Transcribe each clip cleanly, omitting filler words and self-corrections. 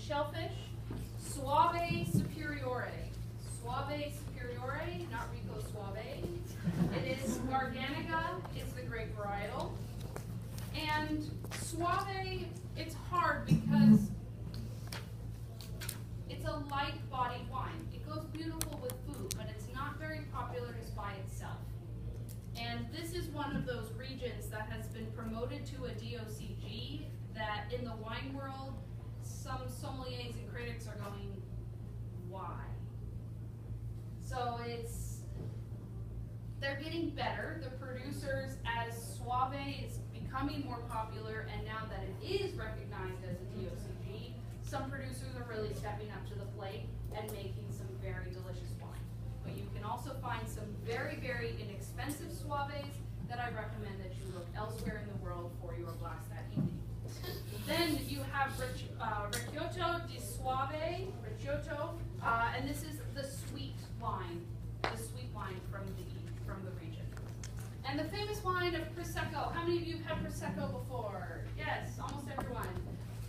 shellfish, Suave Superiore. Suave Superiore, not Rico Suave. It is Garganega, it's the grape varietal. And Suave, it's hard because it's a light-bodied wine. It goes beautiful with food, but it's not very popular just by itself. And this is one of those regions that has been promoted to a DOCG that in the wine world, some sommeliers and critics are going, why? So they're getting better. The producers, as Suave is becoming more popular, and now that it is recognized as a DOCG, some producers are really stepping up to the plate and making some very delicious wine. But you can also find some very, very inexpensive Suaves that I recommend that you look elsewhere in the world for your glass that evening. Then you have Recioto di Suave, and this is the sweet wine from the region. And the famous wine of Prosecco. How many of you have had Prosecco before? Yes, almost everyone.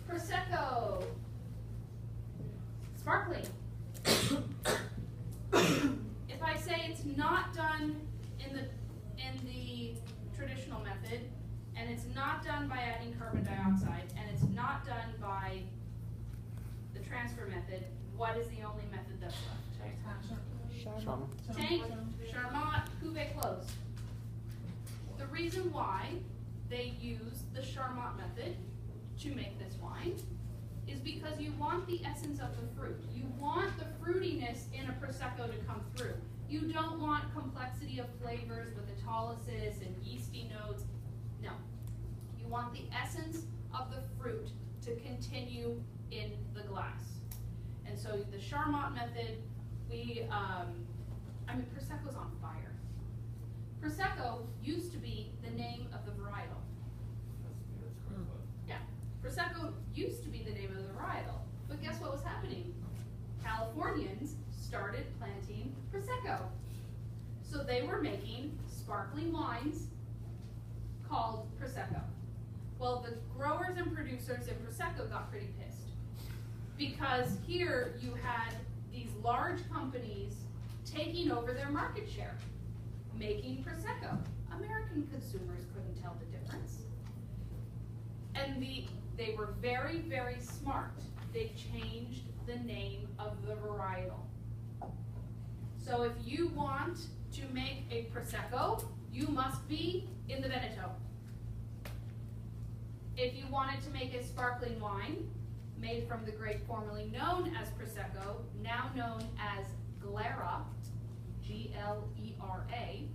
Prosecco, sparkling. If I say it's not done in the traditional method, and it's not done by adding carbon dioxide, and it's not done by the transfer method, what is the only method that's left? Tank, Charmat, Cuvée closed. The reason why they use the Charmat method to make this wine is because you want the essence of the fruit. You want the fruitiness in a Prosecco to come through. You don't want complexity of flavors with autolysis and yeasty notes. No. You want the essence of the fruit to continue in the glass. And so the Charmat method, Prosecco's on fire. Prosecco used to be the name of the varietal. Yeah, Prosecco used to be the name of the varietal. But guess what was happening? Californians started planting Prosecco. So they were making sparkling wines called Prosecco. Well, the growers and producers in Prosecco got pretty pissed because here you had these large companies taking over their market share, making Prosecco. American consumers couldn't tell the difference. And they were very, very smart. They changed the name of the varietal. So if you want to make a Prosecco, you must be in the Veneto. If you wanted to make a sparkling wine made from the grape formerly known as Prosecco, now known as Glera, Glera,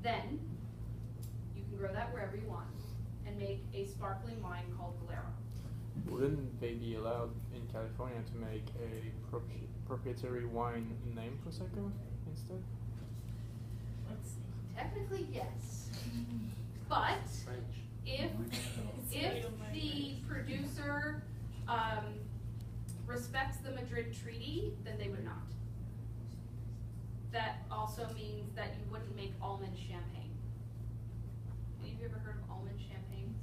then you can grow that wherever you want and make a sparkling wine called Glera. Wouldn't they be allowed in California to make a proprietary wine named Prosecco instead? Technically, yes. But if the producer respects the Madrid Treaty, then they would not. That also means that you wouldn't make almond champagne. Any of you ever heard of almond champagne?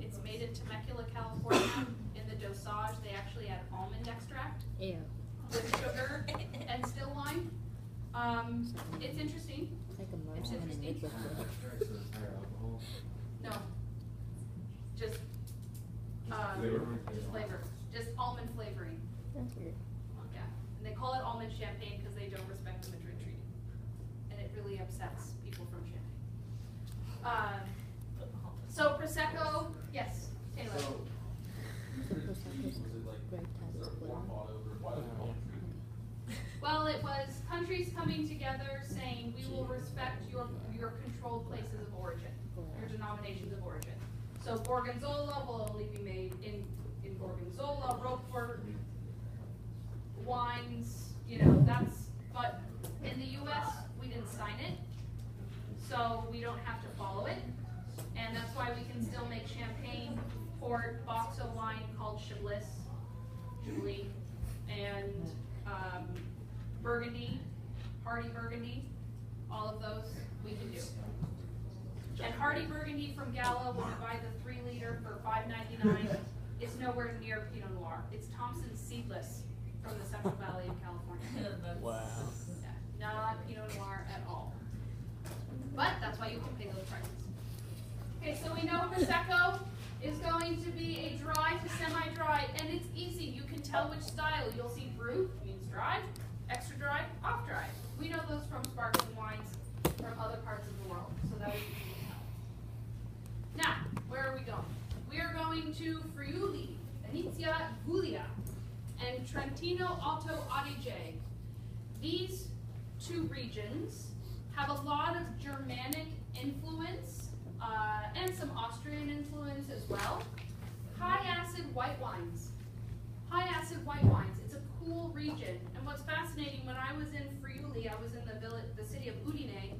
It's made in Temecula, California. In the dosage, they actually add almond extract with sugar and still wine. It's interesting. It's interesting. No, just flavor, just almond flavoring. That's weird. Yeah, and they call it almond champagne because they don't respect the Madrid Treaty, and it really upsets people from Champagne. So Prosecco, yes, Taylor. So, was it like warm fought over? Why was it called treaty? Well, it was countries coming together saying we will respect your controlled places of origin, your denominations of origin. So Gorgonzola will only be made in Gorgonzola, Roquefort, wines, but in the US, we didn't sign it, so we don't have to follow it. And that's why we can still make champagne, port, box of wine called Chablis, and Burgundy, Hardy Burgundy, all of those we can do. And Hardy Burgundy from Gala, when you buy the 3 liter for $5.99, It's nowhere near Pinot Noir. It's Thompson Seedless from the Central Valley of California. Wow. Yeah, not Pinot Noir at all. But that's why you can pay those prices. Okay, so we know Prosecco is going to be a dry to semi-dry, and it's easy. You can tell which style. You'll see brut means dry, extra dry, off dry. We know those from sparkling wines from other parts of the world, so that was easy to tell. Now, where are we going? We are going to Friuli, Venezia Giulia, and Trentino Alto Adige. These two regions have a lot of Germanic influence and some Austrian influence as well. High acid white wines. High acid white wines. It's a cool region. And what's fascinating, when I was in Friuli, I was in the city of Udine.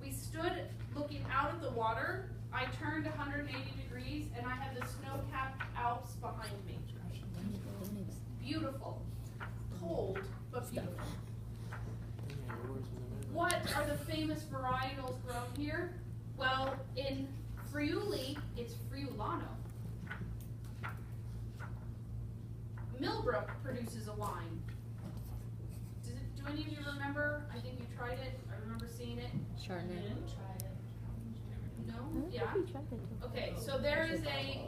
We stood looking out at the water. I turned 180 degrees and I had the snow-capped Alps behind me. Beautiful. Cold, but beautiful. What are the famous varietals grown here? Well, in Friuli, it's Friulano. Millbrook produces a wine. Do any of you remember? I think you tried it. I remember seeing it. Chardonnay. No? Yeah? Okay, so there is a,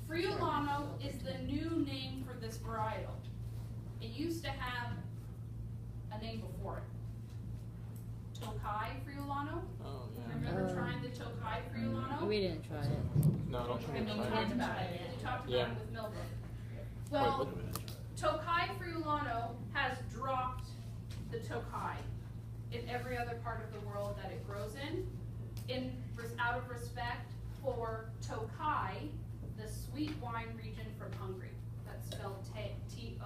Friulano is the new name for this varietal. It used to have a name before it. Tokai Friulano. Oh, yeah. Remember trying the Tokai Friulano? We didn't try it. No, don't try And to we try talked it. about it. We talked about Yeah. it with Millbrook. Wait, Well, wait a minute. Tokai Friulano has dropped the Tokai in every other part of the world that it grows in out of respect for Tokai, the sweet wine region from Hungary. That's spelled Tokaji.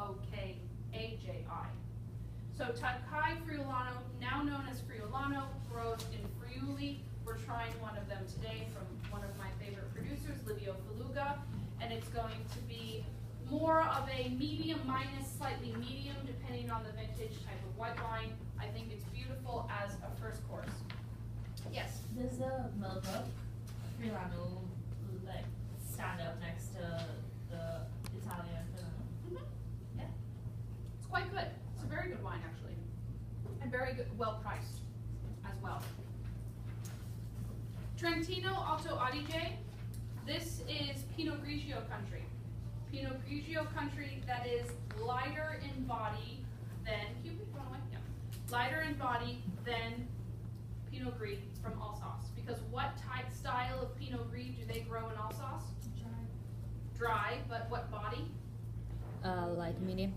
So Tokai Friulano, now known as Friulano, grows in Friuli. We're trying one of them today from one of my favorite producers, Livio Faluga, and it's going to be more of a medium minus slightly medium depending on the vintage type of white wine. I think it's beautiful as a first course. Yes? Does the Millbrook Friulano like stand up next to the Italian Friulano? Yeah. It's quite good. It's a very good wine actually. And very good, well priced as well. Trentino Alto Adige. This is Pinot Grigio country. Pinot Grigio country that is lighter in body than, lighter in body than Pinot Gris from Alsace. Because what type style of Pinot Gris do they grow in Alsace? Dry, but what body? Like medium.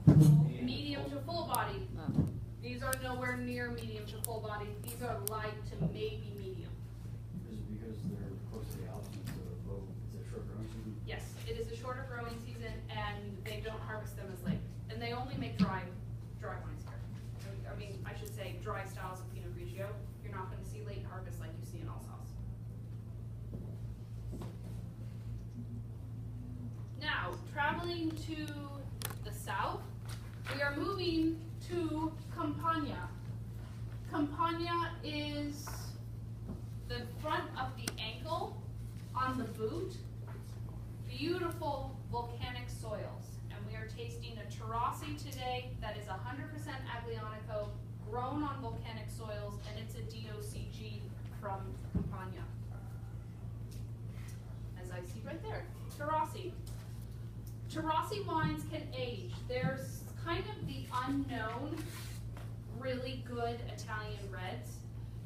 Medium to full body. Oh. These are nowhere near medium to full body. These are light to maybe medium. Is it because they're close to the Alps, it's a low, it's a short growing season? Yes, it is a shorter growing season and they don't harvest them as late. And they only make dry wines here. I mean, I should say dry styles of Pinot Grigio. You're not going to see late harvest like you see in Alsace. Now, traveling to the south, we are moving to Campania. Campania is the front of the ankle on the boot. Beautiful volcanic soils. And we are tasting a Taurasi today that is 100% Aglianico, grown on volcanic soils, and it's a DOCG from Campania. As I see right there, Taurasi. Taurasi wines can age. There's kind of the unknown, really good Italian reds.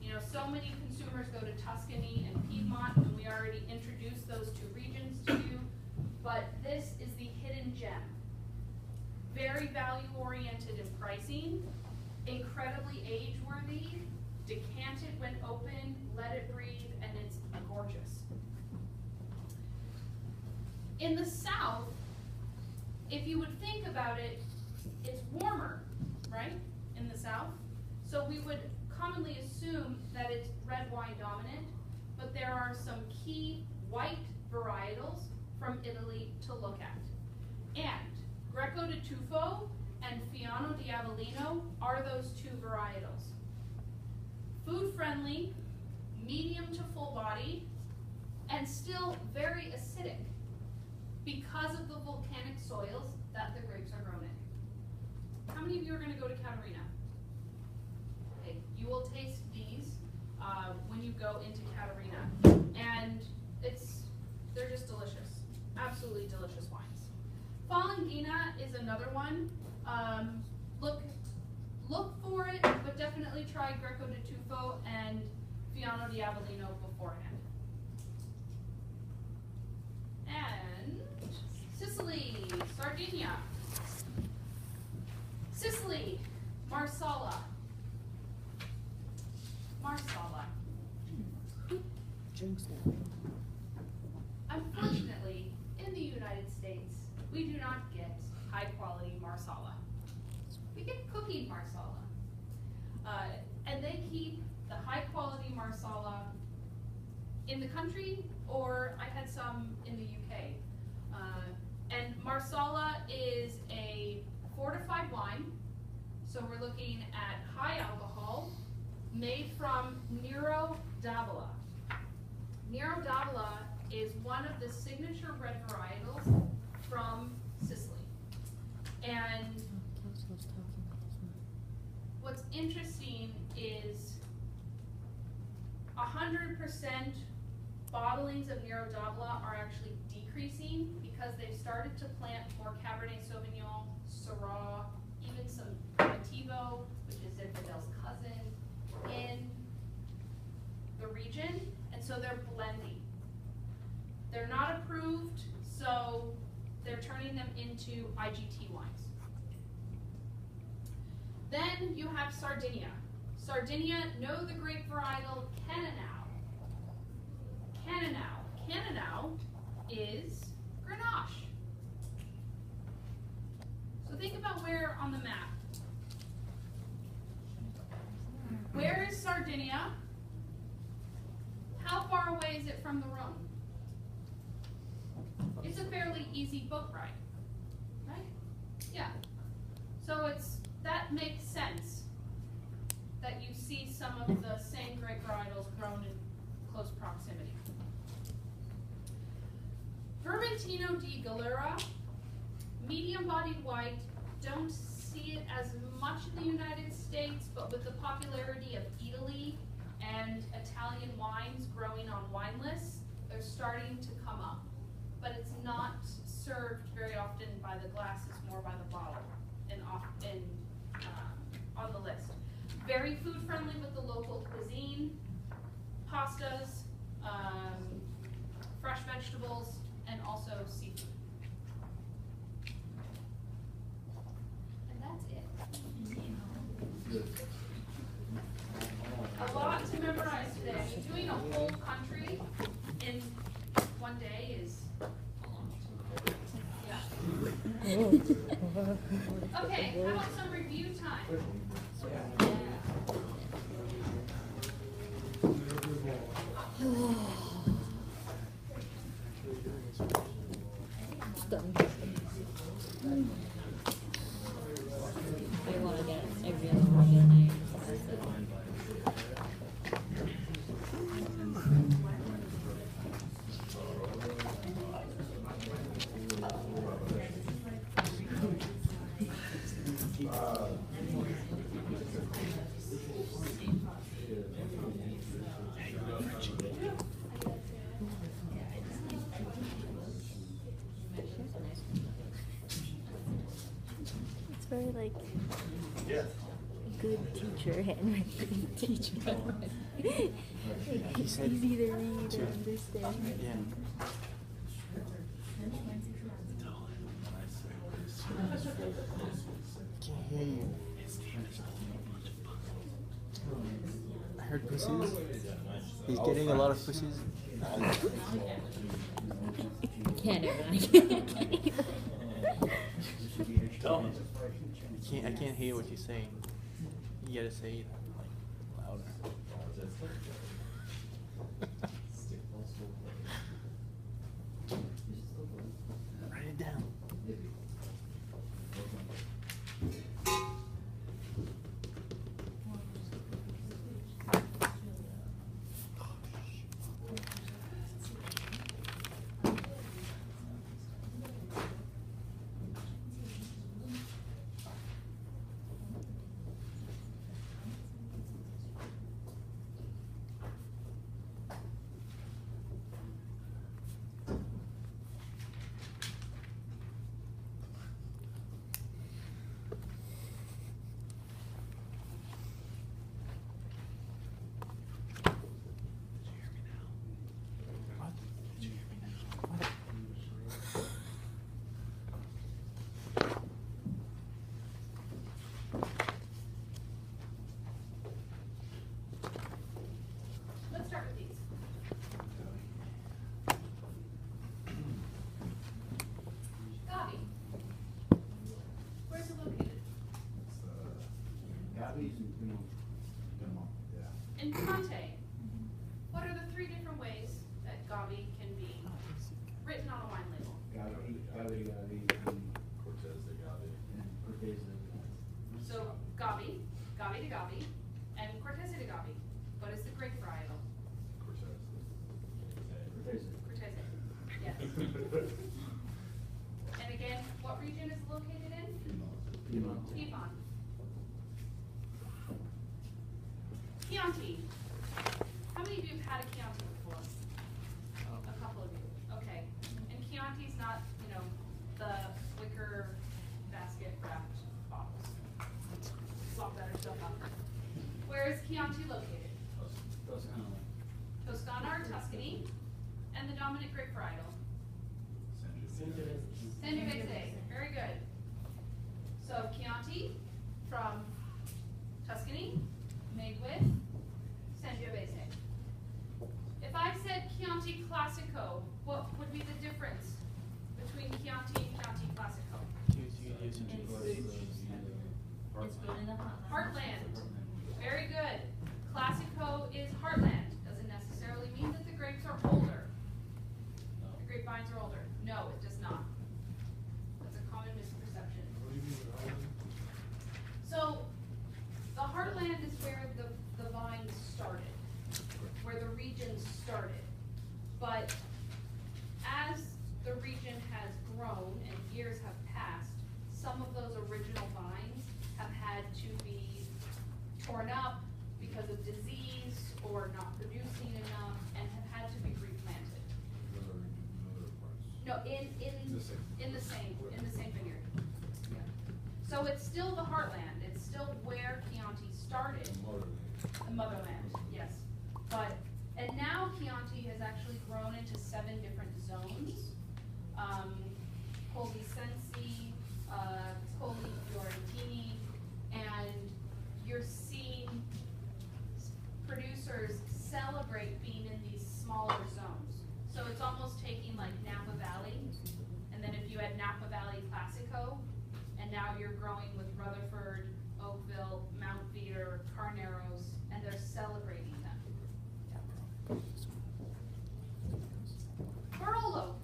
You know, so many consumers go to Tuscany and Piedmont, and we already introduced those two regions to you. But this is the hidden gem. Very value-oriented in pricing, incredibly age-worthy, decanted when open, let it breathe, and it's gorgeous. In the south, if you would think about it, it's warmer, right, in the south? So we would commonly assume that it's red wine dominant, but there are some key white varietals from Italy to look at. And Greco di Tufo and Fiano di Avellino are those two varietals. Food friendly, medium to full body, and still very acidic. because of the volcanic soils that the grapes are grown in. How many of you are gonna go to Catarina? Okay, you will taste these, when you go into Catarina, and they're just delicious, absolutely delicious wines. Falangina is another one. Look for it, but definitely try Greco di Tufo and Fiano di Avellino beforehand. And Sicily, Sardinia. Sicily, Marsala. Marsala. Drinks that. Unfortunately, in the United States, we do not get high quality Marsala. We get cookied Marsala. And they keep the high quality Marsala in the country, or I had some in the UK. And Marsala is a fortified wine, so we're looking at high alcohol, made from Nero d'Avola. Nero d'Avola is one of the signature red varietals from Sicily. And what's interesting is 100% bottlings of Nero d'Avola are actually decreasing because they've started to plant more Cabernet Sauvignon, Syrah, even some Primitivo, which is Zinfandel's cousin, in the region, and so they're blending. They're not approved, so they're turning them into IGT wines. Then you have Sardinia. Sardinia, know the grape varietal Cannonau. Cannonau is Grenache. So think about where on the map. Where is Sardinia? How far away is it from the Rhone? It's a fairly easy boat ride, right? Yeah. So that makes sense that you see some of the same grape varietals grown in close proximity. Vermentino di Galura, medium-bodied white. Don't see it as much in the United States, but with the popularity of Italy and Italian wines growing on wine lists, they're starting to come up. But it's not served very often by the glass, it's more by the bottle and on the list. Very food friendly with the local cuisine, pastas, fresh vegetables, and also seafood. And that's it. A lot to memorize today. Doing a whole country in one day is okay, how about some review time? Done. I want to get every other one in there. It's very like good teacher handwriting. Teacher handwriting. It's easy to read and understand. Yeah. Can't hear you. I heard pussies. He's getting a lot of pussies. Can't even. I can't hear what you're saying. You gotta say it like louder. Write it down. Gavi's and Pinot. Yeah. And Chianti. What are the 3 different ways that Gavi can be written on a wine label? Gavi, and Cortez de Gavi. Cortez. So Gavi, Gavi de Gavi, and Cortese de Gavi. What is the grape varietal? Cortez. Cortez. Cortese. Yes. And again, what region is it located in? Piedmont. Piedmont. Chianti. How many of you have had a Chianti before? A couple of you. Okay. And Chianti's not, you know, the wicker basket wrapped bottles. Swap that or stuff out. Where is Chianti located? Toscana. Toscana or Tuscany? And the dominant grape varietal? Sangiovese. Very good. So Chianti from Tuscany, made with Sangiovese. If I said Chianti Classico, what would be the difference between Chianti and Chianti Classico? It's good in the Heartland. Very good. Classico is heartland. Doesn't necessarily mean that the grapes are older. The grapevines are older. No, it does not. That's a common misperception. So, the heartland is where the vines started, where the region started. But as the region has grown and years have passed, some of those original vines have had to be torn up because of disease or not producing enough and have had to be replanted. No, in the same vineyard. Yeah. So it's still the heartland. It's still where Chianti started. The motherland, yes. And now Chianti has actually grown into 7 different zones. Colli Sensi, Colli Fiorentini, and you're seeing producers celebrate being in these smaller zones. So it's almost taking like Napa Valley, and then if you had Napa Valley Classico, and now you're growing with Rutherford, Oakville, Mount Veeder, Carneros, and they're celebrating them. Barolo.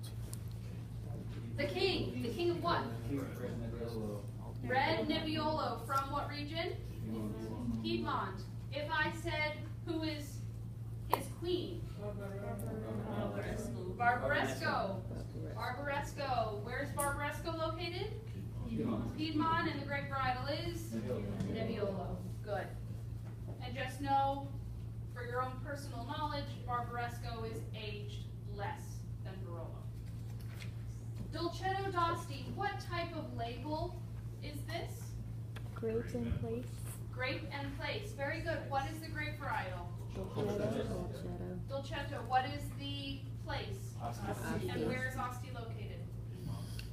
The king of what? Red Nebbiolo, from what region? Piedmont. If I said, who is his queen? Barbaresco. Barbaresco. Where's Barbaresco located? Piedmont, and the grape varietal is? Nebbiolo. Good. And just know, for your own personal knowledge, Barbaresco is aged less than Barolo. Dolcetto d'Asti, what type of label is this? Grape in place. Grape and place. Very good. What is the grape varietal? Dolcetto. Dolcetto. What is the place? Asti. And where is Asti located?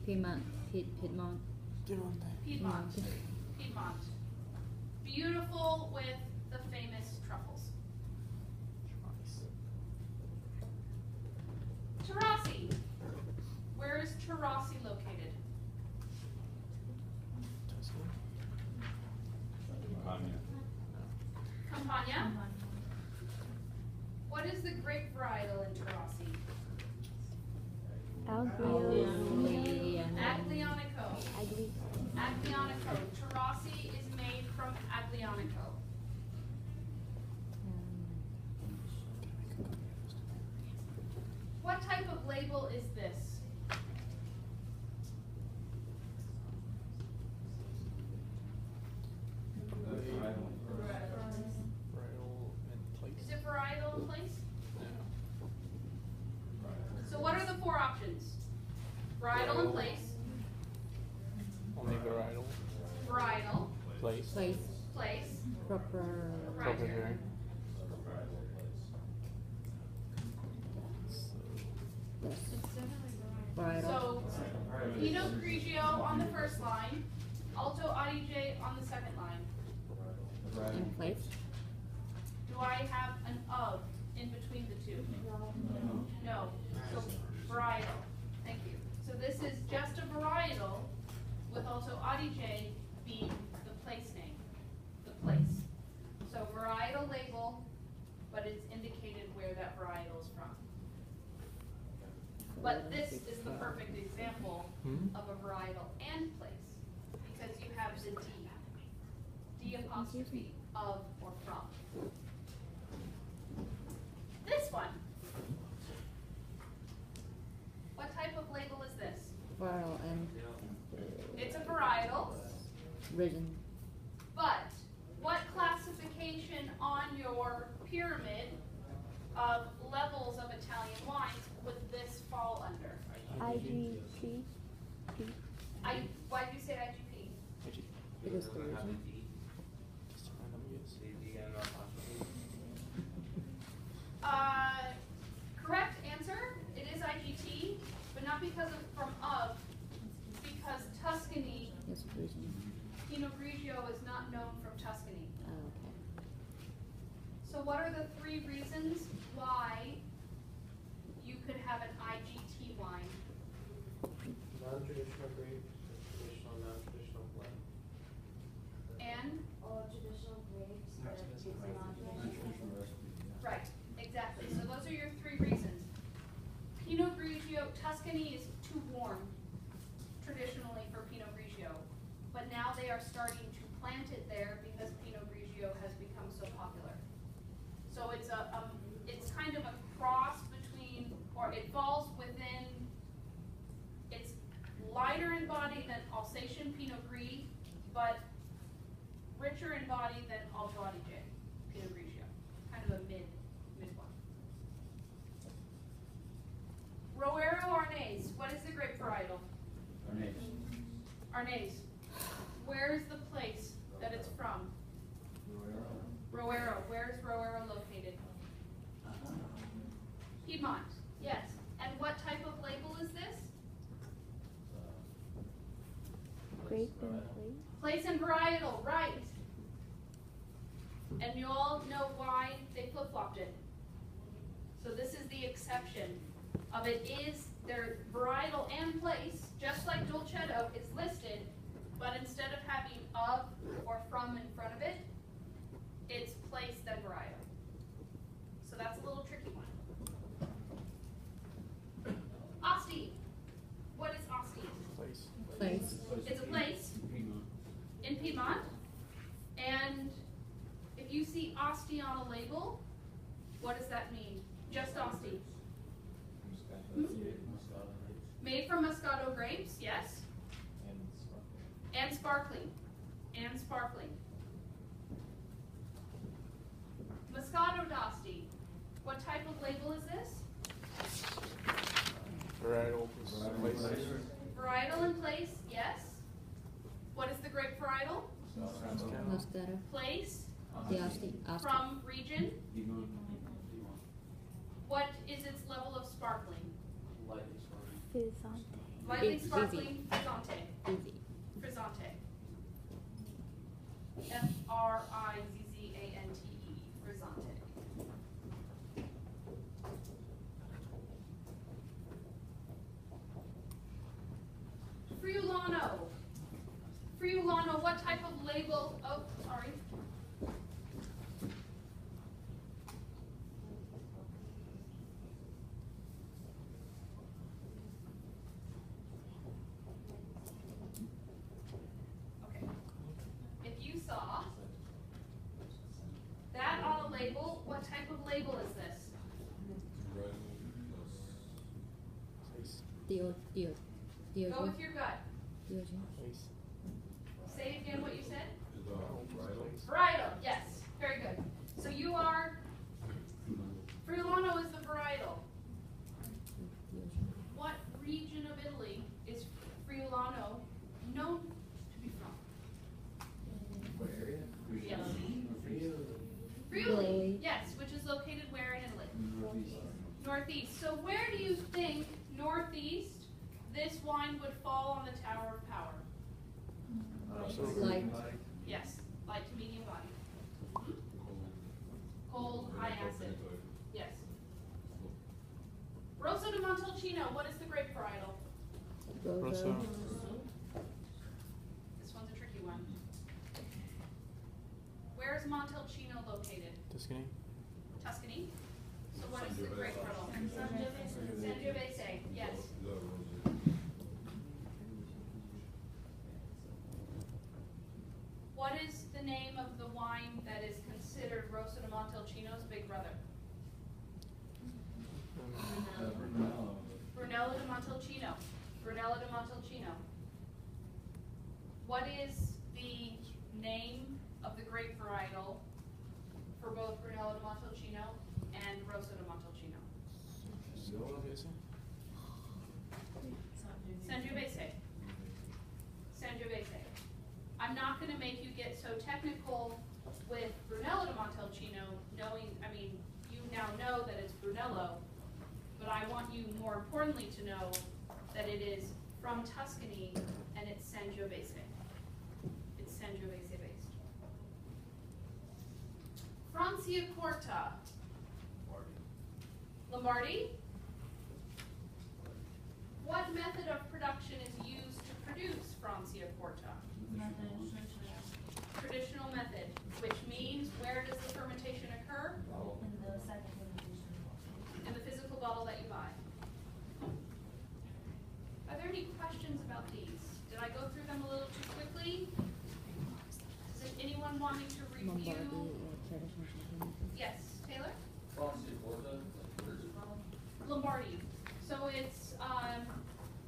Piedmont. Piedmont. Piedmont. Piedmont. Beautiful with the famous truffles. Taurasi. Where is Taurasi located? Campania. What is the grape varietal in Taurasi? Aglianico. Aglianico. Taurasi is made from Aglianico. What type of label is this? Is it varietal in place? So what are the 4 options? Varietal in place, Only varietal. varietal, Place. Place. place, Proper. proprietary. Varietal. So, Pinot Grigio on the first line, Alto Adige on the second line. In place. Do I have an of in between the 2? No. So varietal. Thank you. So this is just a varietal with Alto Adige being the place name, the place. So varietal label, but it's indicated where that varietal is from. But this is the perfect example of a varietal and place, because you have the D apostrophe, of or from. This one. What type of label is this? Viral and It's a varietal, risen. but what classification on your pyramid of levels of Italian wines would this fall under? IGP. Why do you say IGP? Because the region. Just a random guess. Correct answer, it is IGT, but not because of, because Tuscany, Yes, region. Pinot Grigio is not known from Tuscany. Oh, okay. So what are the 3 reasons why you could have an IGT wine? Non-traditional grapes, traditional, non-traditional blend. And? All traditional grapes that is non-traditional. Non-traditional recipe, yeah. Right, exactly. So those are your 3 reasons. Pinot Grigio, Tuscany is too warm traditionally for Pinot Grigio, but now they are starting to plant it there because Pinot Grigio has become so popular. So it's it's kind of a cross between, or it falls within, it's lighter in body than Alsatian Pinot Gris, but richer in body than Alto-Adige Pinot Grigio. Kind of a mid one. Roero Arnaz, what is the grape varietal? Arnaz. Where is the place that it's from? Roero. Where is Roero located? Piedmont. Yes. And what type of label is this? Grape and place. Place and varietal, right. And you all know why they flip-flopped it. So this is the exception of it is their varietal and place, just like Dolcetto is listed, but instead of having of or from in front of it, it's place then varietal. So that's a little tricky one. Asti. What is Asti? Place. Place. It's a place in Piedmont, and if you see Asti on a label, what does that mean? Just Asti. Made from Moscato grapes, yes. And sparkling. And sparkling. Moscato d'Asti. What type of label is this? Varietal place. Varietal in place, yes. What is the grape varietal? Moscato. Place. The Asti. From region. What is its level of sparkling? Frizzante. Lightly Easy. sparkling frizzante. Easy. Frizzante. Frizzante. Frizzante. Friulano. Friulano, what type of label? Oh, sorry. Okay. If you saw that on a label, what type of label is this? Place. Go Go with your gut. Place. Say again what you said. Place. Varietal, yes, very good. So you are, Friulano is the varietal. What region of Italy is Friulano known to be from? What area? Yes. Friuli. Friuli, yes, which is located where in Italy? Northeast. Northeast. So where do you think northeast this wine would fall on the Tower of Power? Light. Yes, light to medium body. Cold, high acid. Yes. Rosso di Montalcino, what is the grape varietal? Rosso. This one's a tricky one. Where's Montalcino located? Tuscany. Tuscany. So what is the grape brittle? Sangiovese. Sangiovese, yes. What is the name of the wine that is considered Rosso di Montalcino's big brother? Brunello di Montalcino. Brunello di Montalcino. What is the name of the grape varietal for both Brunello di Montalcino and Rosso di Montalcino? Sangiovese. Sangiovese. I'm not gonna make you get so technical with Brunello di Montalcino, you now know that it's Brunello, but I want you more importantly to know that it is from Tuscany and it's Sangiovese. It's Sangiovese based. Franciacorta. Lombardy. What method of production is used to produce Franciacorta? Traditional method, which means where does the fermentation occur? In the second fermentation. In the physical bottle that you buy. Are there any questions about these? Did I go through them a little too quickly? Does anyone want me to Lombardy, review? traditional. Yes, Taylor? Franciacorta, like, where's it from? Lombardy. So it's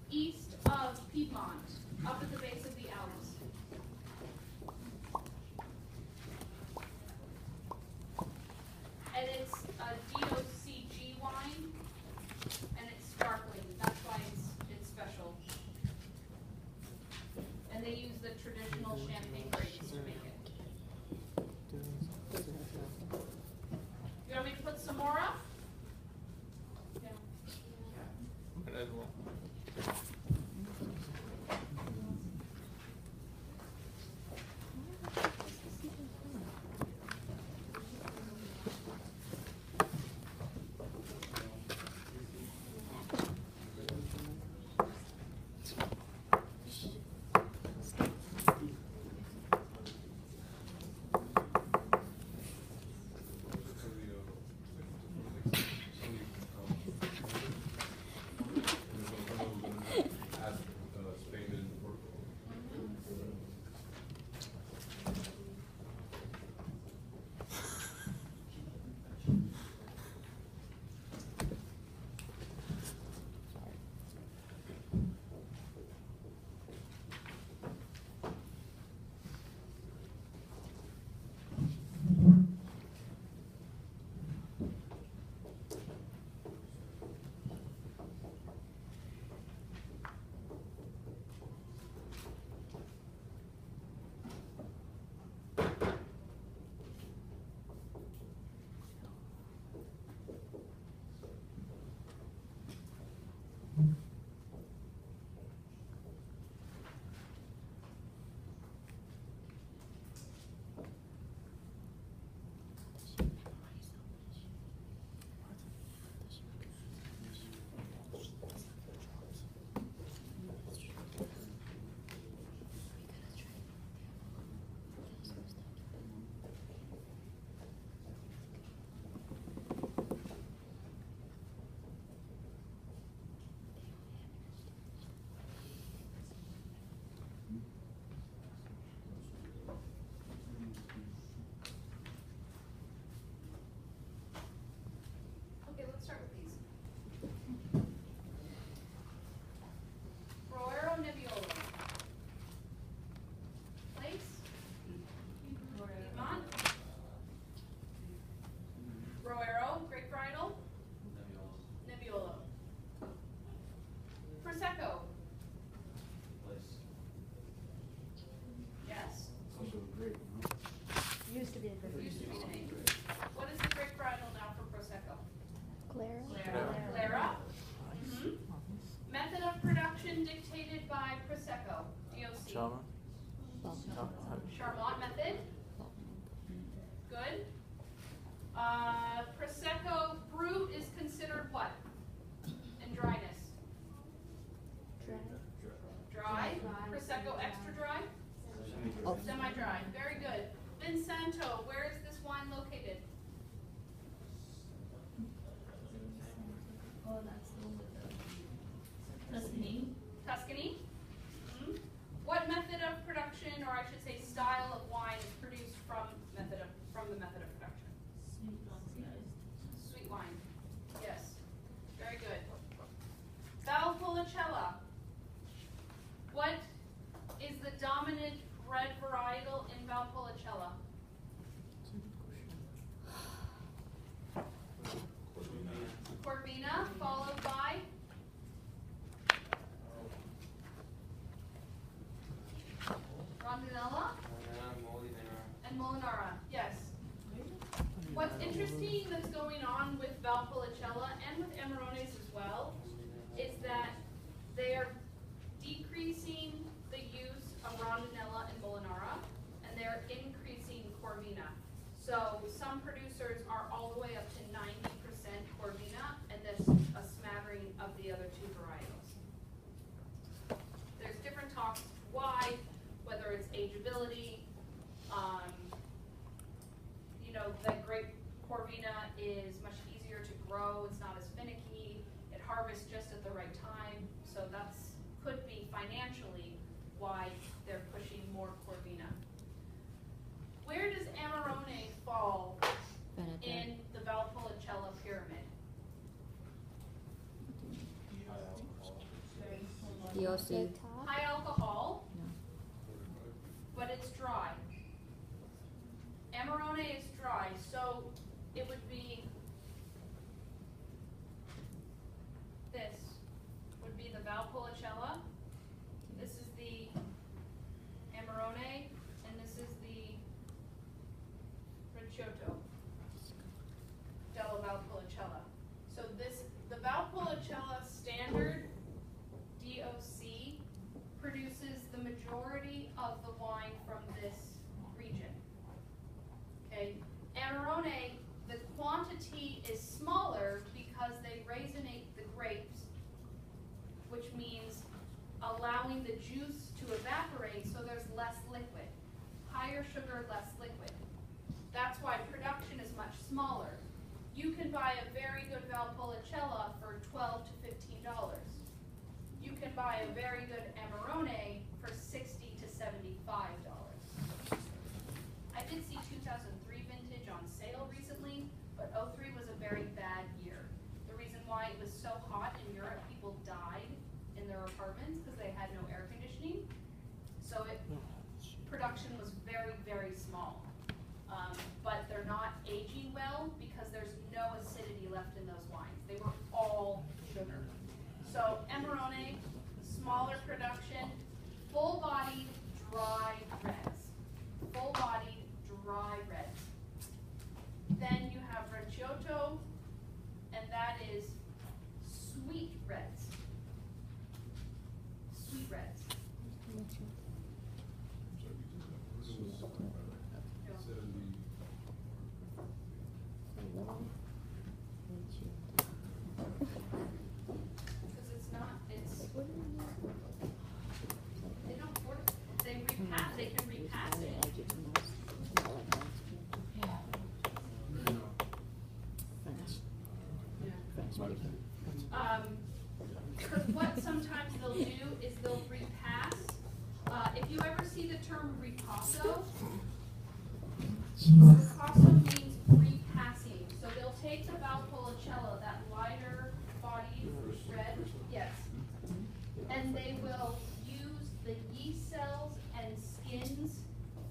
east of Piedmont, up at the base of the Alps. And it's a DOCG wine, and it's sparkling. That's why it's special. And they use the traditional champagne grapes to make it. You want me to put some more up? Yeah. Might as well. Okay, let's start with these. Roero Nebbiolo. Place? Piedmont. Roero, grape varietal. Nebbiolo. Prosecco. Place. Yes. It's also great, no? Used to be a Used to be the name. What is the grape varietal now for Prosecco? Clara. Clara. Mhm. Method of production dictated by Prosecco, DOC. Charma. Charmat method. Good. Prosecco brut is considered what? In dryness? Dry. Prosecco extra dry? Oh. Semi-dry. Very good. Monsanto, where is this wine located? Oh, that's the one with the Tuscany. Tuscany? Mhm. What method of production, or I should say style of wine, is produced from the method of production? Sweet wine. Sweet wine. Yes. Very good. Valpolicella. What is the dominant red varietal in Valpolicella? Corvina, followed by Rondinella and Molinara. Yes. What's interesting that's going on with Valpolicella and with Amarones as well is that they are decreasing the use of Rondinella and Molinara, and they're increasing Corvina. So some producers are all the way up to 90% Corvina, and there's a smattering of the other two varietals. There's different talks why, whether it's ageability, you know, the grape Corvina is much easier to grow, it's not as finicky, it harvests just at the right time, so that's could be financially why they're pushing more Corvina. Where does Amarone fall in the Valpolicella pyramid? DOC. High alcohol, but it's dry. Amarone is dry, so it would be this would be the Valpolicella. This is the Amarone, and this is the Recioto dello Valpolicella. So the Valpolicella standard DOC produces the majority of the wine from this region. Okay, Amarone, the quantity is smaller because they raisinate the grapes, which means allowing the juice to evaporate so there's less liquid. Higher sugar, less liquid. That's why production is much smaller. You can buy a very good Valpolicella for $12 to $15. You can buy a very good Amarone for $60 to $75. I did see 2003 vintage on sale recently, but 03 was a very bad year. The reason why it was so hot in Europe, people died in their apartments because they had no air conditioning. So production was very, very small. But they're not aging well because there's no acidity left in those wines. They were all sugar. So Amarone, smaller production, full-bodied, dry reds. Full-bodied, dry reds. Then you have Recioto, and that is sweet reds. Sweet reds. Because it's not, they don't they can repass it. Because what sometimes they'll do is they'll repass. If you ever see the term ripasso, ripasso means repassing. So they'll take the Valpolicella, that lighter bodied red, yes, and they will use the yeast cells and skins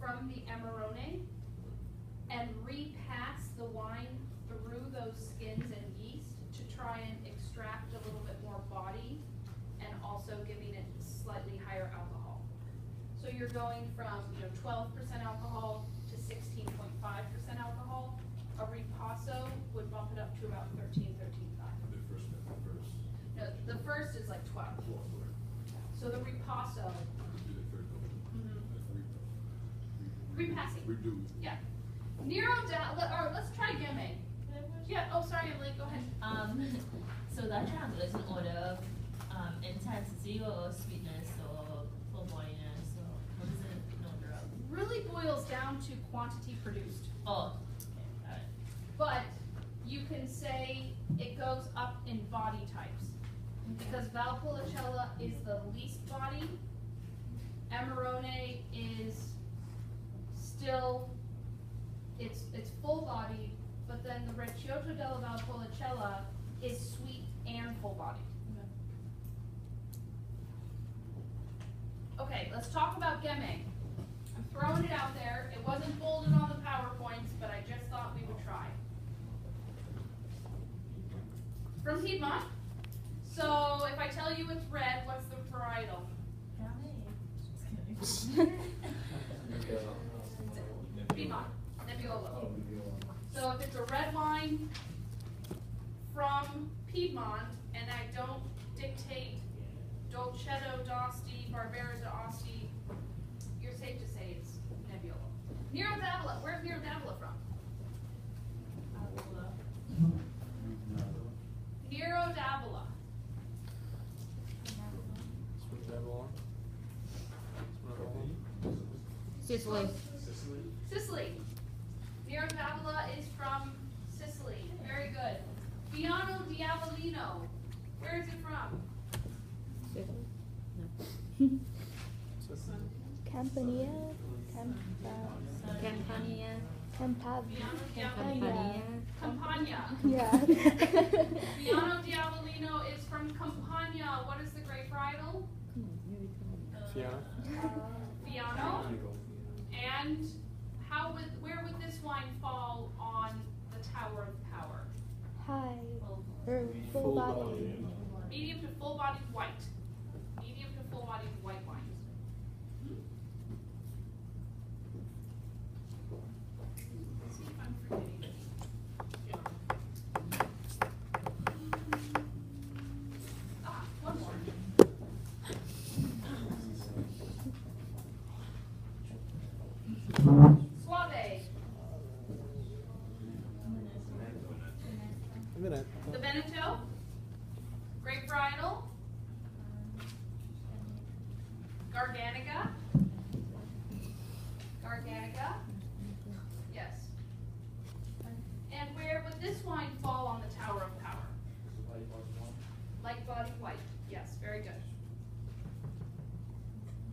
from the Amarone and repass the wine through those skins and yeast to try and extract a little bit more body and also giving it slightly higher alcohol. So you're going from 12% alcohol to 16.5% alcohol. A ripasso would bump it up to about 13, 13.5. No, the first is like 12. So the ripasso. Repassing. Yeah. Nero down, or let's try Gamay. Yeah, oh sorry, Emily, go ahead. So that translates in order of intensity or sweetness or flamboyantness, or what is it in order of? Really boils boils down to quantity produced. Oh, okay, got it. But you can say it goes up in body types. Because Valpolicella is the least body, Amarone is still, it's full body, but then the Recioto della Valpolicella is sweet and full body. Okay, let's talk about Gemay. I'm throwing it out there. It wasn't bolded on the PowerPoints, but I just thought we would try. From Piedmont. So if I tell you it's red, what's the varietal? Just kidding. Piedmont, Nebbiolo. Oh, So if it's a red wine from Piedmont, and I don't dictate Dolcetto d'Asti, Barbera d'Asti, you're safe to say it's Nebbiolo. Nero d'Avola, where's Nero d'Avola from? Nero d'Avola. Switch that along. Sicily. Sicily. Nero d'Avola is from Sicily. Very good. Fiano di Avellino. Where is it from? Sicily? Campania, Campania. Campavia, Fiano di Campania. Campania. Yeah. Fiano di Avellino is from Campania. What is the grape varietal? Fiona. Fiano. And where would this wine fall on the Tower of Power? High or full Full body. body. Medium to full bodied white. Medium to full bodied white wines. Let's see if I'm forgetting. One more. Suave. The Veneto. Grape varietal. Garganega. Garganega. Yes. And where would this wine fall on the Tower of Power? Light bodied white. Yes, very good.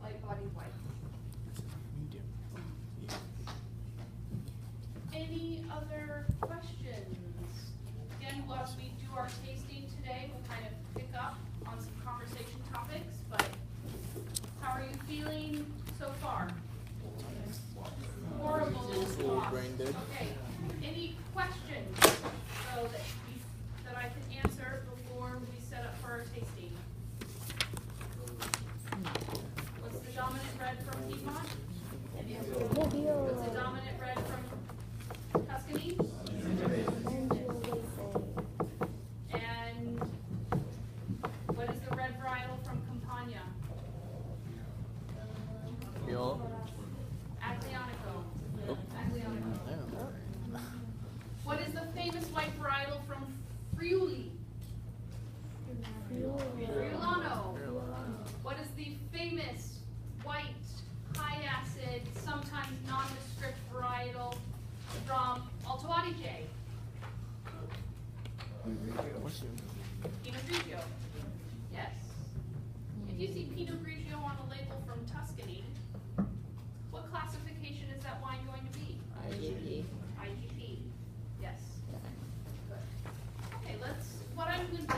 Light bodied white. Medium. Any other questions? Again, as we do our tasting today, we'll kind of pick up on some conversation topics, but how are you feeling so far? Horrible. Full brain dead. Okay, any questions so that I can answer before we set up for our tasting? What's the dominant red from Piedmont? What's the Nebbiolo. dominant red from Tuscany? And what is the red varietal from Campania? Fiona. Aglianico. Oh. Aglianico. Yeah. What is the famous white varietal from Friuli? Friulano. What is the famous white, high acid, sometimes nondescript varietal from Alto Adige? What's your Pinot Grigio. Yes. If you see Pinot Grigio on a label from Tuscany, what classification is that wine going to be? IGP. IGP. Yes. Good. Okay,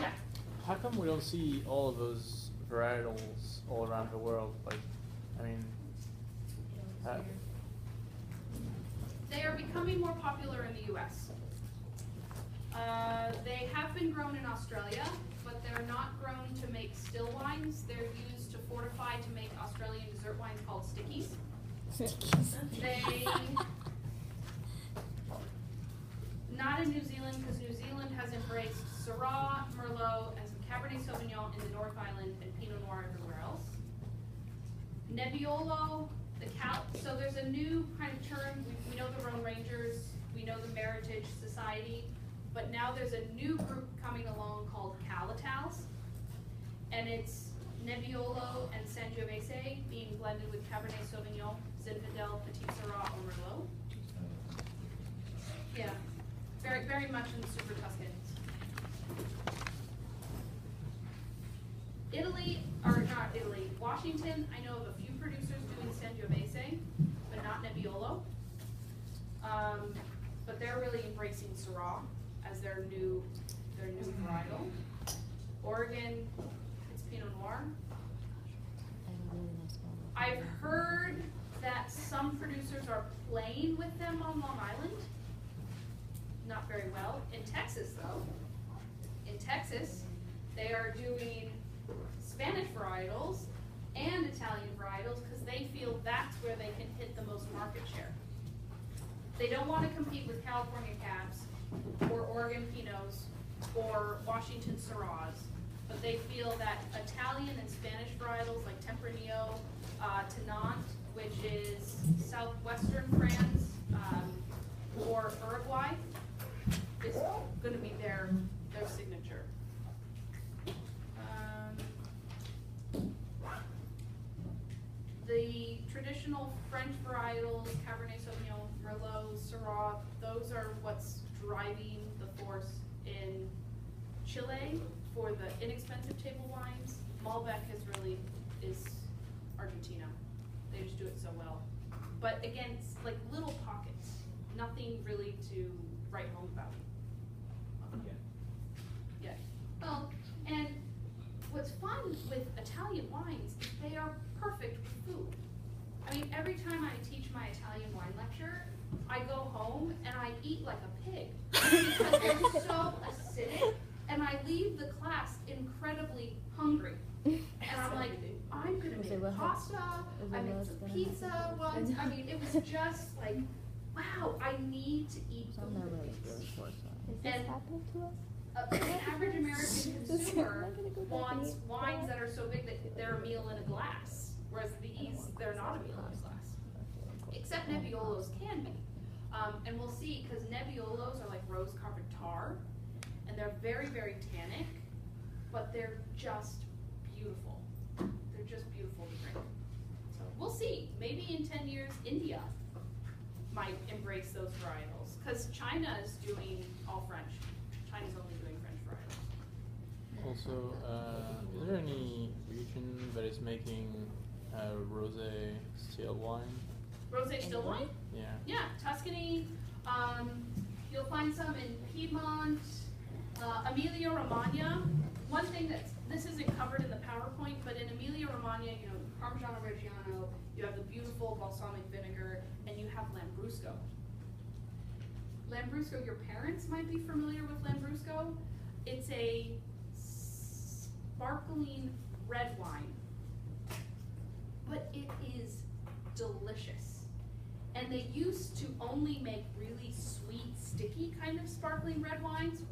yeah. How come we don't see all of those varietals all around the world? Like, I mean, They are becoming more popular in the U.S. They have been grown in Australia, but they're not grown to make still wines. They're used to fortify to make Australian dessert wines called stickies. They, not in New Zealand, because New Zealand has embraced Syrah, Merlot, and some Cabernet Sauvignon in the North Island and Pinot Noir everywhere else. Nebbiolo, so there's a new kind of term, we know the Rhone Rangers, we know the Meritage Society, but now there's a new group coming along called Calitals, and it's Nebbiolo and Sangiovese being blended with Cabernet Sauvignon, Zinfandel, Petit Syrah, much in Super Tuscans. Italy, or not Italy, Washington, I know of a few producers doing Sangiovese, but not Nebbiolo. But they're really embracing Syrah as their new varietal. Oregon, it's Pinot Noir. I've heard that some producers are playing with them on Long Island. Not very well. In Texas, though, they are doing Spanish varietals and Italian varietals because they feel that's where they can hit the most market share. They don't want to compete with California Cabs or Oregon Pinots or Washington Syrahs, but they feel that Italian and Spanish varietals like Tempranillo, Tannant, which is southwestern France, or Uruguay, is going to be their signature. The traditional French varietals, Cabernet Sauvignon, Merlot, Syrah, those are what's driving the force in Chile for the inexpensive table wines. Malbec is Argentina. They just do it so well. But again, it's like little pockets, nothing really to write home about. Yeah. Well, and what's fun with Italian wines is they are perfect with food. I mean, every time I teach my Italian wine lecture, I go home and I eat like a pig because they're so acidic, and I leave the class incredibly hungry. And I'm like, I'm gonna make pasta, I made some pizza once. I mean, it was just like, wow, I need to eat food. Is this happening to us? An average American consumer wants wines that are so big that they're a meal in a glass, whereas these, they're not a meal in a glass. Except Nebbiolos can be. And we'll see, because Nebbiolos are like rose-colored tar, and they're very, very tannic, but they're just beautiful. They're just beautiful to drink. So we'll see. Maybe in 10 years, India might embrace those varietals, because China is doing all French. China's only doing French varietals. Also, is there any region that is making rosé still wine? Rosé still wine? Yeah. Yeah, Tuscany. You'll find some in Piedmont, Emilia-Romagna. One thing this isn't covered in the PowerPoint, but in Emilia-Romagna, you know, Parmigiano Reggiano, you have the beautiful balsamic vinegar, and you have Lambrusco. Lambrusco, your parents might be familiar with Lambrusco. It's a sparkling red wine, but it is delicious. And they used to only make really sweet, sticky kind of sparkling red wines,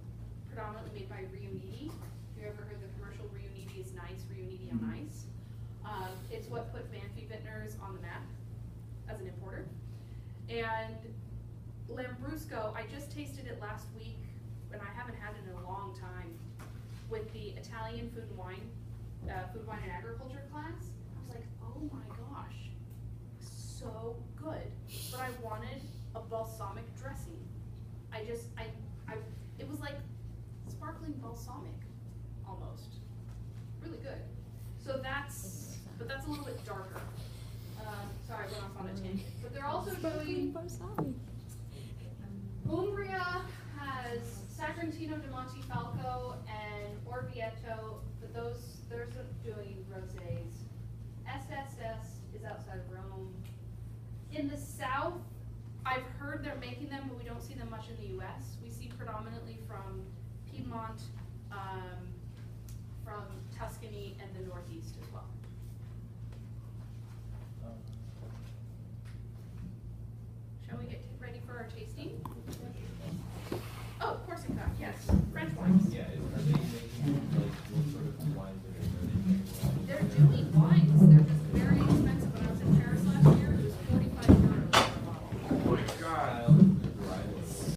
predominantly made by Riuniti. If you ever heard the commercial, Riuniti is nice, Riuniti on ice. It's what put Banfi Vintners on the map as an importer. And Lambrusco, I just tasted it last week, and I haven't had it in a long time, with the Italian food and wine and agriculture class. I was like, oh my gosh, so good. But I wanted a balsamic dressing. It was like sparkling balsamic, almost. Really good. So but that's a little bit darker. Sorry, I went off on a tangent. But they're also doing, Umbria has Sagrantino di Montefalco and Orvieto, but they're doing rosés. SSS is outside of Rome. In the south, I've heard they're making them, but we don't see them much in the US. We see predominantly from Piedmont, from Tuscany, and the Northeast as well. Shall we get ready for our tasting? Oh, Corsica, yes, French wines. Yeah, are they making, like, what sort of wines are they making? They're doing wines.